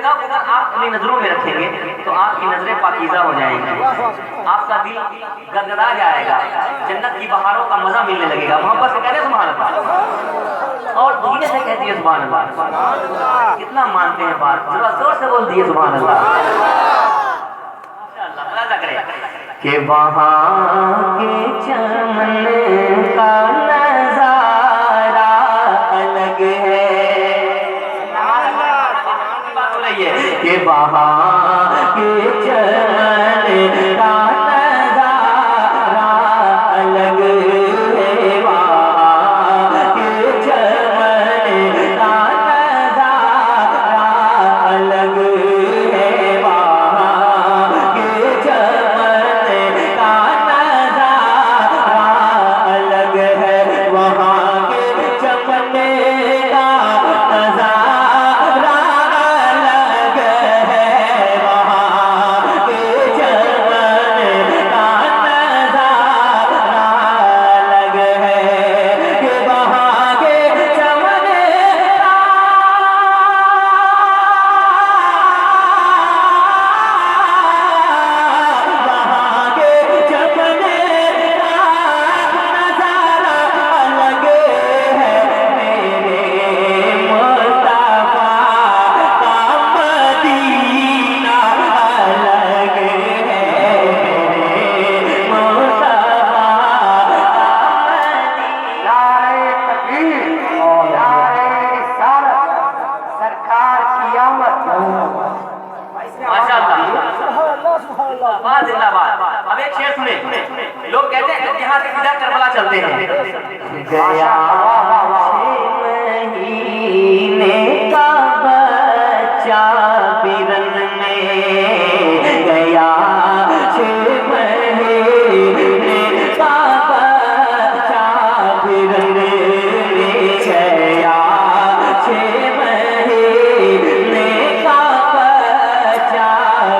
जगह को अगर आप अपनी नजरों में रखेंगे तो आपकी नजरें पाकीज़ा हो जाएंगी, आपका दिल गदगदा जाएगा, जन्नत की बहारों का मजा मिलने लगेगा। मोहब्बत से कहते हैं सुभान अल्लाह, और धीरे से कहती है सुभान अल्लाह। कितना मानते हैं बात, जरा जोर से बोल दिए सुभान अल्लाह। के वहाँ के चमन का नजारा अलग है, के वहाँ के चमन का नजारा अलग है, वहाँ के चमन का नजारा अलग है, वहाँ के चमन का नजारा अलग है, वहाँ के चमन का नजारा अब एक शेर सुने, लोग कहते हैं यहाँ से सीधा करबला चलते हैं। गया 6 महीने का बच्चा बिरन में, गया 6 महीने का बच्चा बिरन में, गया 6 महीने का बच्चा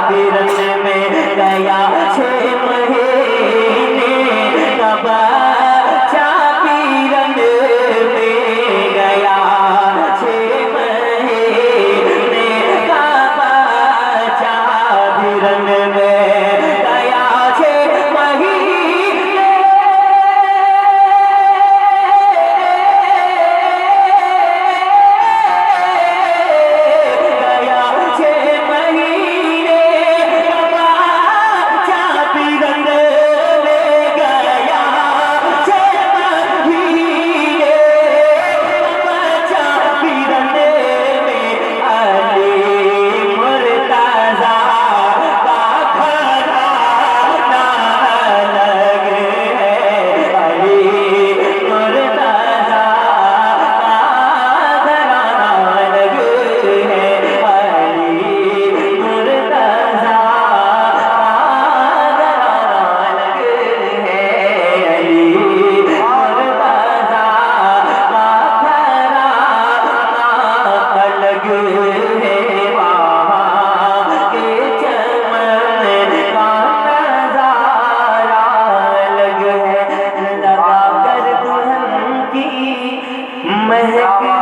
बिरन में, गया 6 महीने का बच्चा बिरन में, गया 6 महीने का बच्चा बिरन में, गया 6 महीने, गया 6 महीने लगा कर दुल्हन की महकती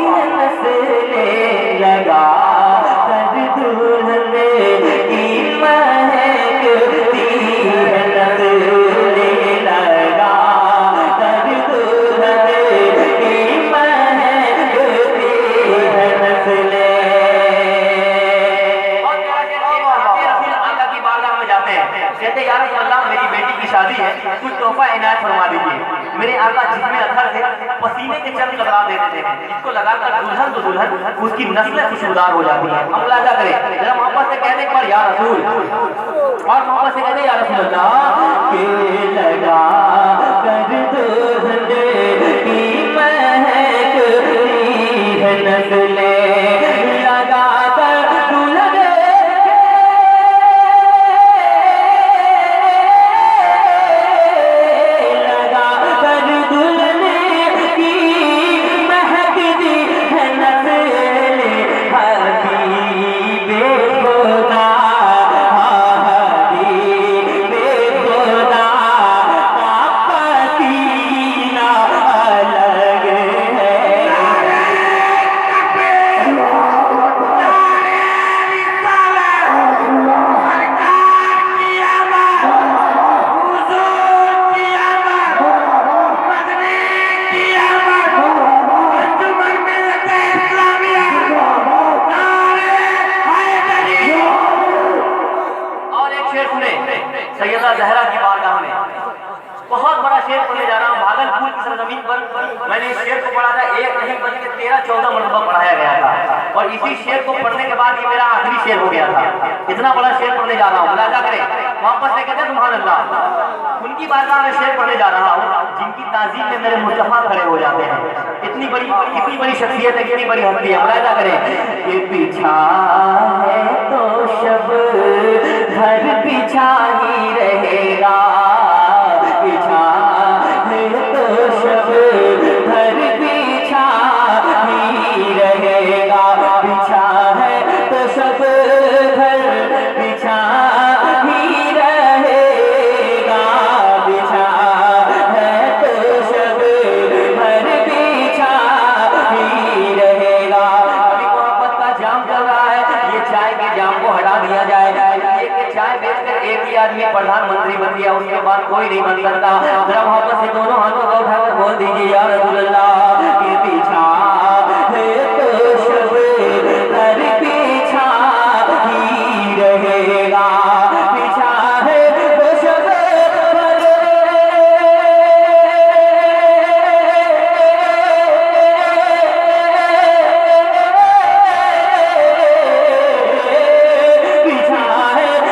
है नस्ले, लगा कर दुल्हन की महकती है नस्ले। की बारगाह में जाते हैं, कहते या रसूल अल्लाह मेरी बेटी की शादी है, कुछ तोहफा इनायत फरमा दीजिए। मेरे आका जिसमें अथर से पसीने के चंद लगा देते हैं, इसको लगाकर दुल्हन तो दुल्हन उसकी नस्लें खुशबूदार हो जाती हैं। हम लाजा करें जरा मोहब्बत से कहने पर या रसूल, और मोहब्बत से कहते या रसूल अल्लाह के लगा कर दुल्हन की महकती है नस्ले, लगा कर दुल्हन जहरा की बारगाह में बहुत बड़ा शेर पढ़ने जा रहा हूँ। भागलपुर की सरजमीन पर मैंने इस शेर को पढ़ा था, एक नहीं बल्कि 13-14 मरतबा पढ़ाया गया था, और इसी शेर को पढ़ने के बाद ये मेरा आखिरी शेर हो गया था। इतना बड़ा शेर पढ़ने जा रहा हूँ, मुलाजा करें, वापस से कहते हैं सुभान अल्लाह। उनकी बारगाह में शेर पढ़ने जा रहा हूँ जिनकी ताजीम में मेरे मुस्तफा खड़े हो जाते हैं। इतनी बड़ी शख्सियत है, इतनी बड़ी हस्ती है, मुलाजा करें। ये पीछा है तो शब घर पीछा ही रहेगा, पीछा है तो शब घर पीछा ही रहेगा, पीछा है तो शब घर पीछा ही रहेगा, पीछा है तो शब घर पीछा ही रहेगा। अभी मोहब्बत का जाम चल रहा है, ये चाय के जाम को हटा दिया जाए। चाय बेचकर एक ही आदमी प्रधानमंत्री बन गया, उसके बाद कोई नहीं बन सकता। जरा मोहब्बत से दोनों हाथों को उठाकर बोल दीजिए या रसूल अल्लाह। ये पीछा है तो शब घर पीछा ही रहेगा, पीछा है तो शब घर पीछा है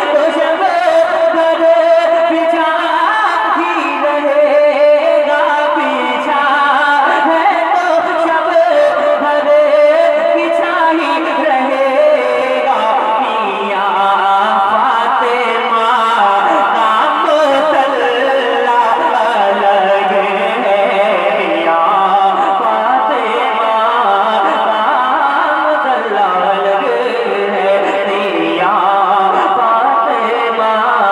तो शब घर पीछा ही रहेगा, पीछा है तो शब घर पीछा ही रहेगा। मियां फातिमा का मुसल्ला अलग है, मियां फातिमा का मुसल्ला अलग है, मियां फातिमा का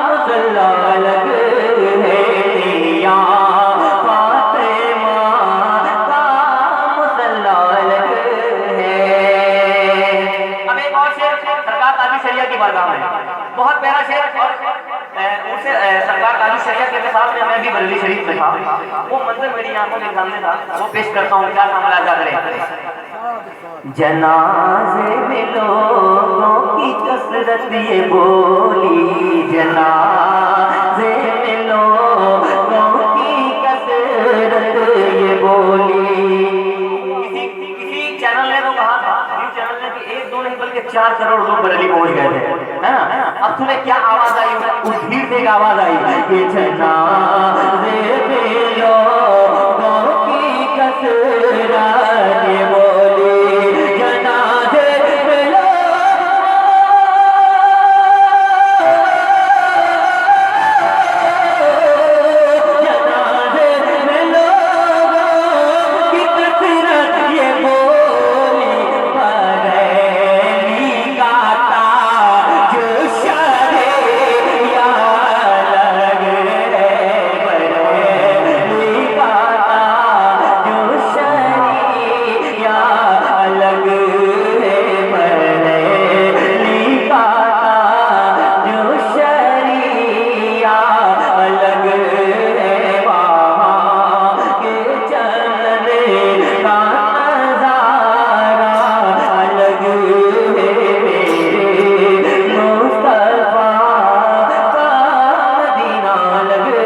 मुसल्ला अलग है, मियां फातिमा का मुसल्ला अलग है। अब एक और शेर सरकार काजी शरिया की बारगाह में, बहुत प्यारा शेर, और उनसे सरकार काजी शरिया के साथ में मैं भी बरेली शरीफ में था, वो मंजर मेरी आंखों के सामने था, वो पेश करता हूँ। क्या मामला जा रहे जनाजे में लोगों की कसरत ये बोली, जनाजे में लोगों की कसरत ये बोली। किसी चैनल ने तो कहा था, न्यूज़ चैनल ने, कि 1-2 नहीं बल्कि 4 करोड़ लोग बरेली पहुंच गए थे, है ना। अब तुम्हें क्या आवाज आई, उस भीड़ से एक आवाज आई, ये जनाजे में लोगों की कसरत ये बोली, जनाजे में जनाजे में लोगों की कसरत ये बोली, बरेली का ताज शरिया अलग है, बरेली का ताज शरिया अलग है, बरेली का ताज शरिया अलग है, वहाँ के चलने का नजारा अलग है, मेरे मुस्तफा का मदीना अलग है।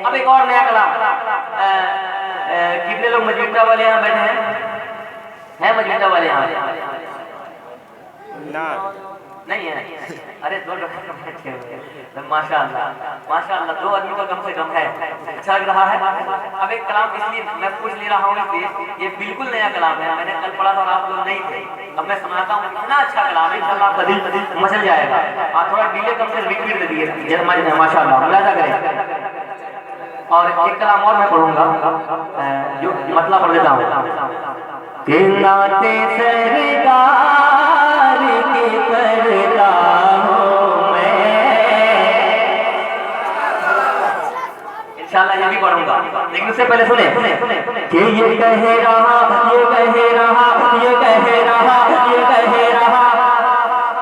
अब एक और नया कलाम, कितने लोग मजबूता वाले यहाँ बैठे हैं मजबूता वाले यहाँ ना नहीं है? अरे 2 लोग बैठे हुए हैं, माशाअल्लाह माशाअल्लाह, 2 आदमी तो कम से कम है, अच्छा लग रहा है। अब एक कलाम इसलिए मैं पूछ ले रहा हूँ, इसलिए ये बिल्कुल नया कलाम है, मैंने कल पढ़ा था और आप लोग नहीं थे, अब मैं सुनाता हूँ। इतना अच्छा कलाम है, इंशाअल्लाह आपका दिल मचल जाएगा। आप थोड़ा डिले कम से रिपीट दे दिए माशाअल्लाह, मुलाजा करें। और एक कलाम और मैं पढ़ूंगा, जो मतलब पढ़ देता हूँ कि नाते सरकार के करता हूँ मैं, इंशाअल्लाह ये भी पढ़ूंगा, लेकिन उससे पहले सुने कि ये कह रहा ये कह रहा ये कह रहा ये कह रहा।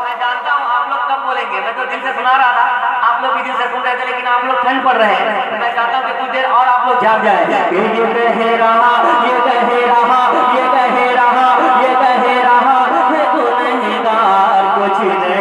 मैं जानता हूँ आप लोग कब बोलेंगे, मैं तो दिल से सुना रहा था, आप लोग भी दिल से सुन रहे थे, लेकिन आप लोग ठंड पड़ रहे हैं, मैं चाहता हूँ कि कुछ देर और आप लोग जाग जाए। ये कह रहा ये कह रहा ये कह रहा ये कह रहा है गुनहगार कुछ नहीं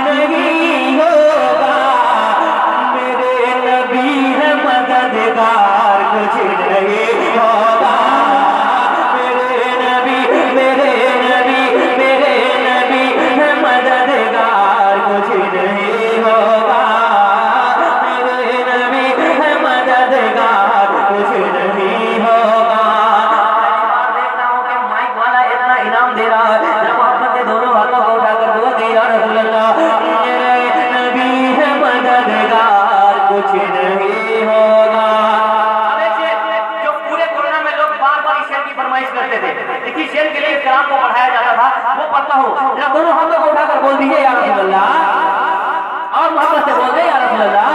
नहीं होगा, मेरे नबी है मददगार कुछ नहीं होगा, मेरे नबी मेरे नबी मेरे नबी है मददगार कुछ नहीं होगा, मेरे नबी है मददगार कुछ नहीं होगा। देख रहा हूँ कि माइक वाला इतना इनाम दे रहा है, जब मोहब्बत के दोनों हाथों को उठाकर दुआ दे या रसूल अल्लाह, मेरे नबी है मददगार कुछ नहीं होगा। देखिए जो पूरे कोरोना में लोग बार बार इस शेर की फरमाइश करते थे, इसी शेर के लिए कलाम को पढ़ाया जाता था, वो पढ़ता हूँ, जरा दोनों हाथों को उठाकर बोल दीजिए या रसूल अल्लाह, और मोहब्बत से बोल दे या रसूल अल्लाह।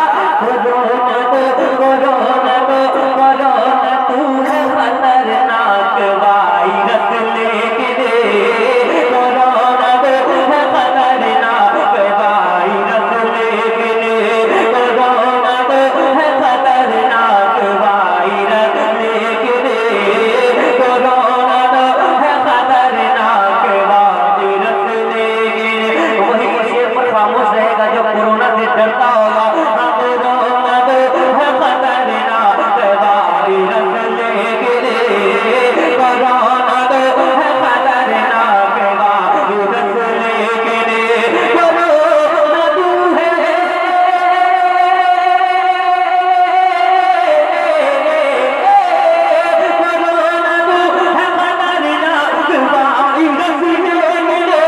तू है खतरनाक वायरस लेके दे, कोरोना है खतरनाक वायरस लेके दे, कोरोना है खतरनाक वायरस लेके दे, कोरोना है खतरनाक वायरस लेके दे। वही शेर पर खामोश रहेगा जो कोरोना से डरता होगा, कोरोना है खतरनाक वायरस लेके दे, कोरोना है खतरनाक वायरस लेके दे, कोरोना तू है, कोरोना तू है खतरनाक वायरस लेके दे,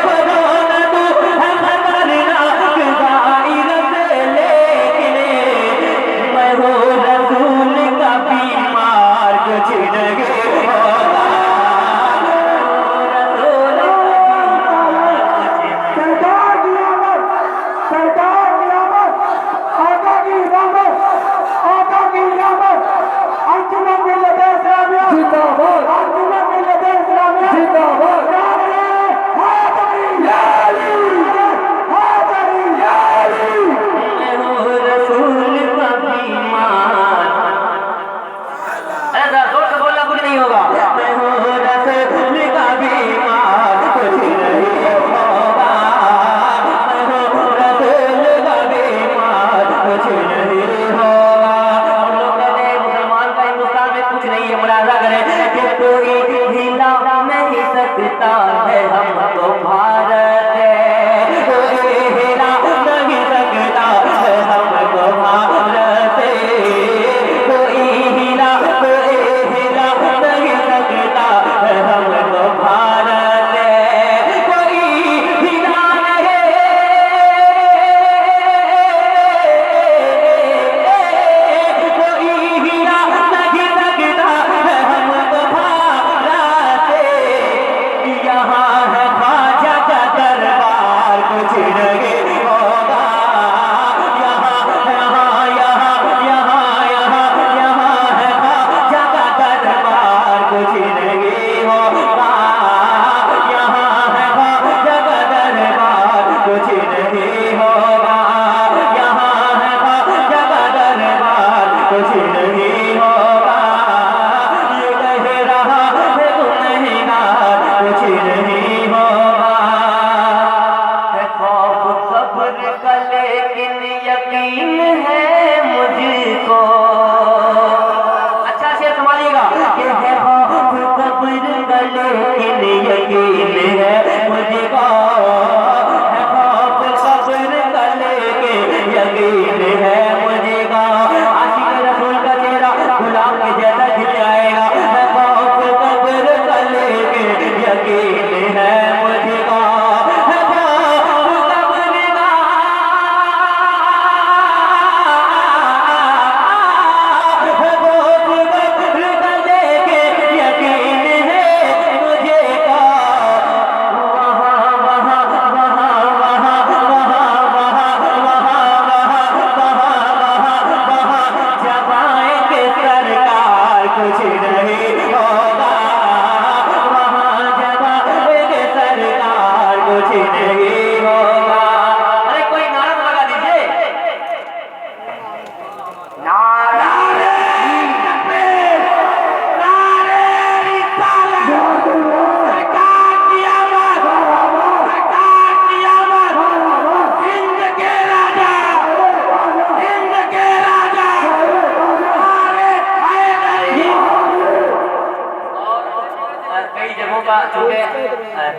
कोरोना तू है खतरनाक वायरस लेके दे। मैं हूँ रसूल का बीमार कुछ नहीं होगा, रसूल सरकार की आमद, सरकार की आमद, आका की रहमत, आका की रहमत, अंजुमन मिल्लत-ए इस्लामिया जिंदाबाद, अंजुमन मिल्लत-ए इस्लामिया जिंदाबाद, नारे हैदरी या अली, हैदरी या अली। मैं हूँ रसूल का बीमार, ऐसा जोर से बोलना कुछ नहीं होगा, मैं हूँ रसूल का बीमार कुछ नहीं होगा, मैं हूँ रसूल का बीमार कुछ नहीं होगा। हम लोग कहते हैं मुसलमान का हिंदुस्तान में कुछ नहीं है, मुलाजा करें कि कोई हिला नहीं सकता है हमको भारत है, कोई हिला नहीं सकता है हमको भारत है, कोई हिला नहीं सकता है हमको भारत है, कोई हिला नहीं, कोई हिला नहीं सकता है हमको भारत है। यहाँ है ख्वाजा का दरबार कुछ नहीं होगा, यहाँ है ख्वाजा का दरबार कुछ नहीं होगा, यहाँ है ख्वाजा का दरबार कुछ नहीं होगा, यहाँ है ख्वाजा का दरबार कुछ नहीं होगा। ये कह रहा है गुनहगार कुछ नहीं होगा, है खौफ कब्र का लेकिन यकीन है मुझको, अच्छा शेर संभालिएगा, ये है खौफ कब्र का लेकिन यकीन है मुझको, है खौफ कब्र का लेकिन यकीन है मुझको। आशिक रसूल का चेहरा गुलाब के जैसा खिल जाएगा, है खौफ कब्र का लेकिन यकीन है मुझको, है खौफ कब्र का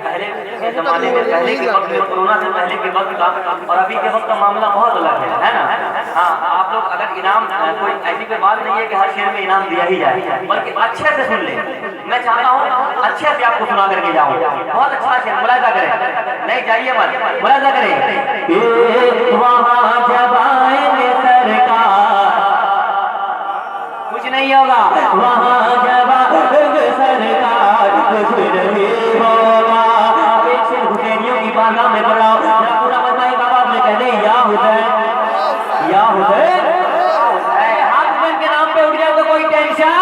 पहले के जमाने में, पहले के वक्त में, कोरोना से पहले के वक्त का और अभी के वक्त का मामला बहुत अलग है ना। हाँ, आप लोग अगर इनाम, कोई ऐसी कोई बात नहीं है कि हर शेर में इनाम दिया ही जाए, बल्कि अच्छे से सुन ले। मैं चाहता हूँ अच्छे से आपको सुना करके जाऊँ। बहुत अच्छा शेर, मुलाजा करें, नहीं जाइए मत, मुलाजा करें। वहाँ जब आएंगे सरकार, कुछ नहीं होगा। वहाँ जब आएंगे सरकार, कुछ नहीं होगा। हुसैनियों की बारगाह में पढ़ाओ, पूरा मजमा एक आवाज में कह दे, या हुसैन, या हुसैन। हाथ हुसैन के नाम पे उठ जाए तो कोई टेंशन,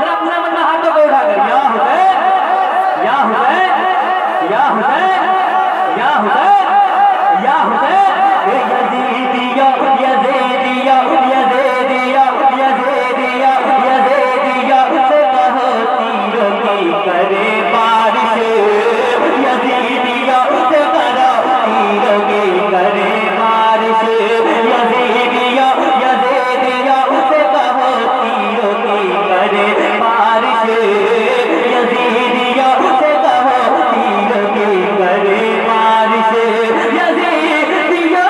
पूरा मजमा हाथों को उठा कर, या हुसैन, या हुसैन, या हुसैन, या हुसैन, या हुसैन। यज़ीदिया, यज़ीदिया, यज़ीदिया, यज़ीदिया, यज़ीदिया से कहो तीरों की करे बारिश। यज़ीदिया से कहो तीरों की करे बारिश। यज़ीदिया, यज़ीदिया से कहो तीरों की करे बारिश। यज़ीदिया से कहो तीरों की करे बारिश। यज़ीदिया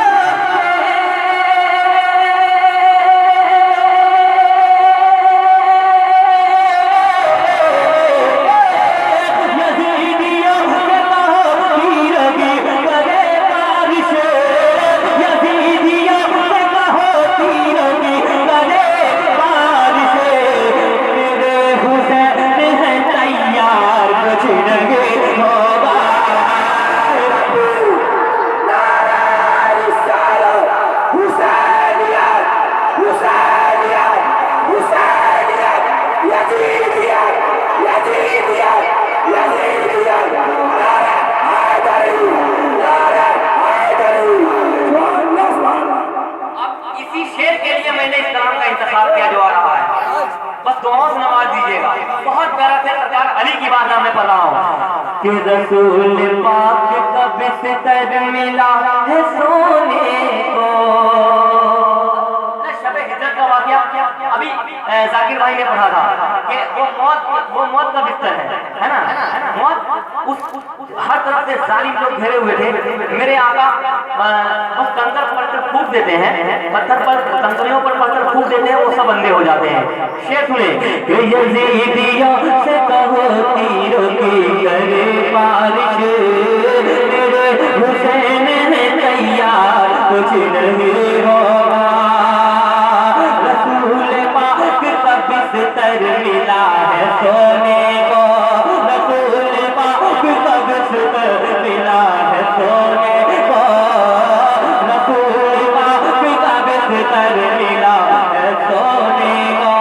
कि रसूल पाक का बिस्तर मिला है सोने को। शब हिजरत का वाक़या अभी जाकिर भाई ने पढ़ा था कि वो मौत का बिस्तर है ना। मौत उस हर तरफ से जालिम लोग घेरे हुए थे। मेरे आका बस कंकर पर फूंक देते हैं, पत्थर पर, कंकरियों पर पत्थर फूंक देते हैं, वो सब अंधे हो जाते हैं। शेर सुने, यज़ीदिया से कहो तीरों की करे बारिश। मेरे हुसैन है तैयार, कुछ नहीं होगा। रसूल पाक का बिस्तर मिला है सोने को। रसूल पाक का बिस्तर मिला है सोने को। रसूल पाक का बिस्तर मिला है सोने को।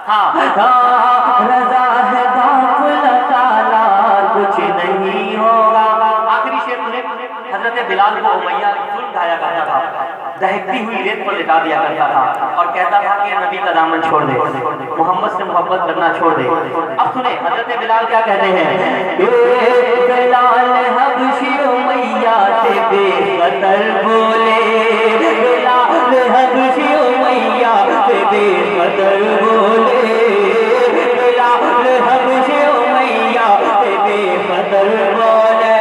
हाँ, रजा है गाफिलत ताला कुछ नहीं होगा। आखिरी शेर में हजरत बिलाल को उमैया जुल्म ढाया करता था, दहकती हुई रेत पर लिटा दिया करता था और कहता था कि नबी का दामन छोड़ दे, मोहम्मद से मोहब्बत करना छोड़ दे। अब सुने हजरत बिलाल क्या कहते हैं, बिलाल हबशी उमैया से बेखतर बोले, बिलाल हबशी उमैया से बेखतर बोले, बिलाल हबशी उमैया से बेखतर बोले,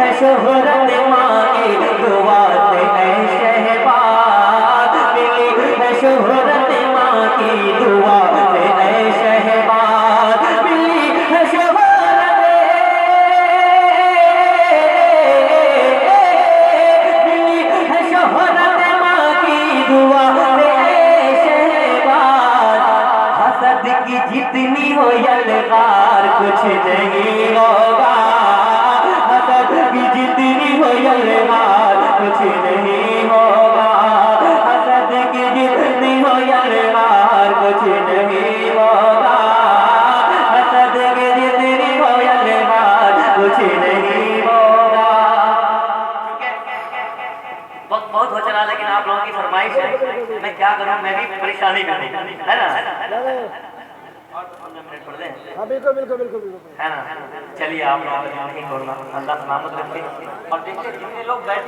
शोहरत मांगे दुआ से ऐ शहबाज, मिली है शोहरत मांगी दुआ से ऐ शहबाज, मिली है शोहरत, मिली है शोहरत मांगी दुआ से ऐ शहबाज। हसद की जितनी हो यलगार कुछ नहीं होगा, की जितनी हो यलगार कुछ नहीं होगा, हसद की जितनी हो यलगार कुछ नहीं होगा, हसद की जितनी हो यलगार कुछ नहीं होगा। वक्त बहुत हो चला, लेकिन आप लोगों की फरमाइश है, मैं क्या करूं, मैं भी परेशानी में हूं, है ना। हाँ बिल्कुल बिल्कुल बिल्कुल है ना। चलिए आप लोग नहीं छोड़ना, अल्लाह सलामत रखे और देखिए जितने लोग बैठे